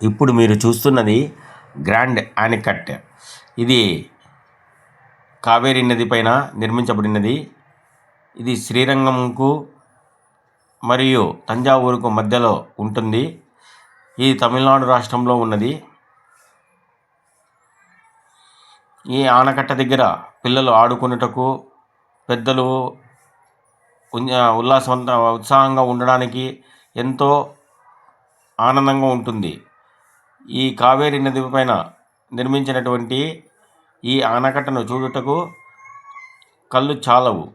ఇప్పుడు మీరు చూస్తున్నది గ్రాండ్ ఆనకట్ట. ఇది కావేరీ నది పైన నిర్మించబడినది. ఇది శ్రీరంగంకు మరియు తంజావూరుకు మధ్యలో ఉంటుంది. ఇది తమిళనాడు రాష్ట్రంలో ఉన్నది. ఈ ఆనకట్ట దగ్గర పిల్లలు ఆడుకున్నటకు, పెద్దలు ఉత్సాహంగా ఉండడానికి ఎంతో ఆనందంగా ఉంటుంది. ఈ కావేరీ నది పైన నిర్మించినటువంటి ఈ ఆనకట్టను చూడుటకు కళ్ళు చాలవు.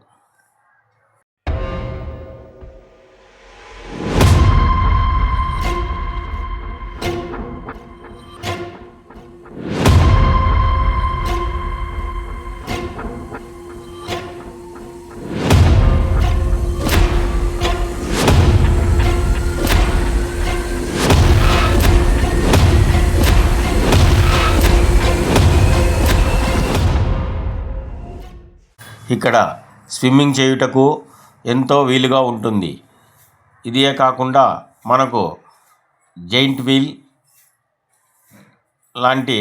ఇక్కడ స్విమ్మింగ్ చేయుటకు ఎంతో వీలుగా ఉంటుంది. ఇదే కాకుండా మనకు జైంట్ వీల్ లాంటి,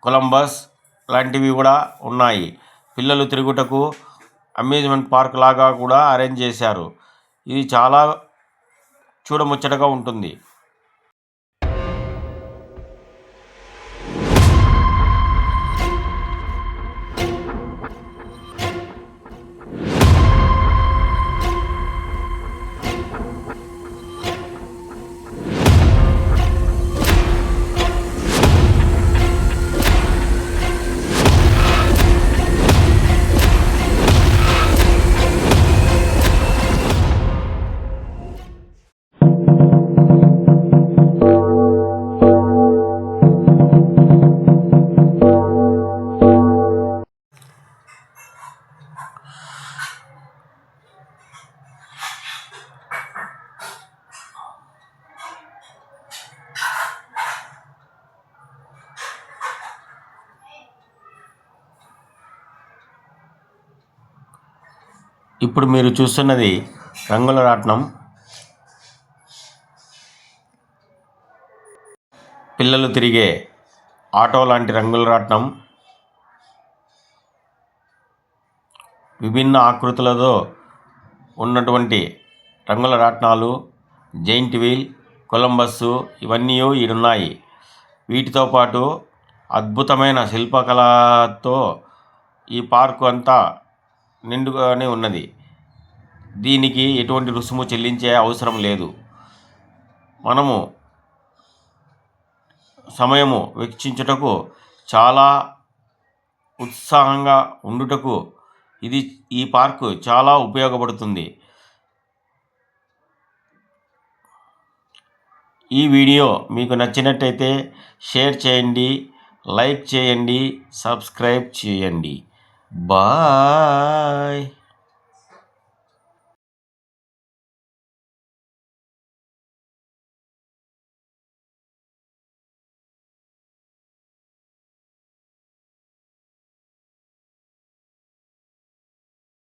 కొలంబస్ లాంటివి కూడా ఉన్నాయి. పిల్లలు తిరుగుటకు అమ్యూజ్మెంట్ పార్క్ లాగా కూడా అరేంజ్ చేశారు. ఇది చాలా చూడముచ్చటగా ఉంటుంది. ఇప్పుడు మీరు చూస్తున్నది రంగుల రాట్నం. పిల్లలు తిరిగే ఆటో లాంటి రంగుల రాట్నం. విభిన్న ఆకృతులతో ఉన్నటువంటి రంగుల రాట్నాలు, జైంట్ వీల్, కొలంబస్సు ఇవన్నీ ఈడున్నాయి. వీటితో పాటు అద్భుతమైన శిల్పకళతో ఈ పార్కు అంతా నిండుగానే ఉన్నది. దీనికి ఎటువంటి రుసుము చెల్లించే అవసరం లేదు. మనము సమయము వెచ్చించుటకు, చాలా ఉత్సాహంగా ఉండుటకు ఈ పార్కు చాలా ఉపయోగపడుతుంది. ఈ వీడియో మీకు నచ్చినట్టయితే షేర్ చేయండి, లైక్ చేయండి, సబ్స్క్రైబ్ చేయండి. బాయ్.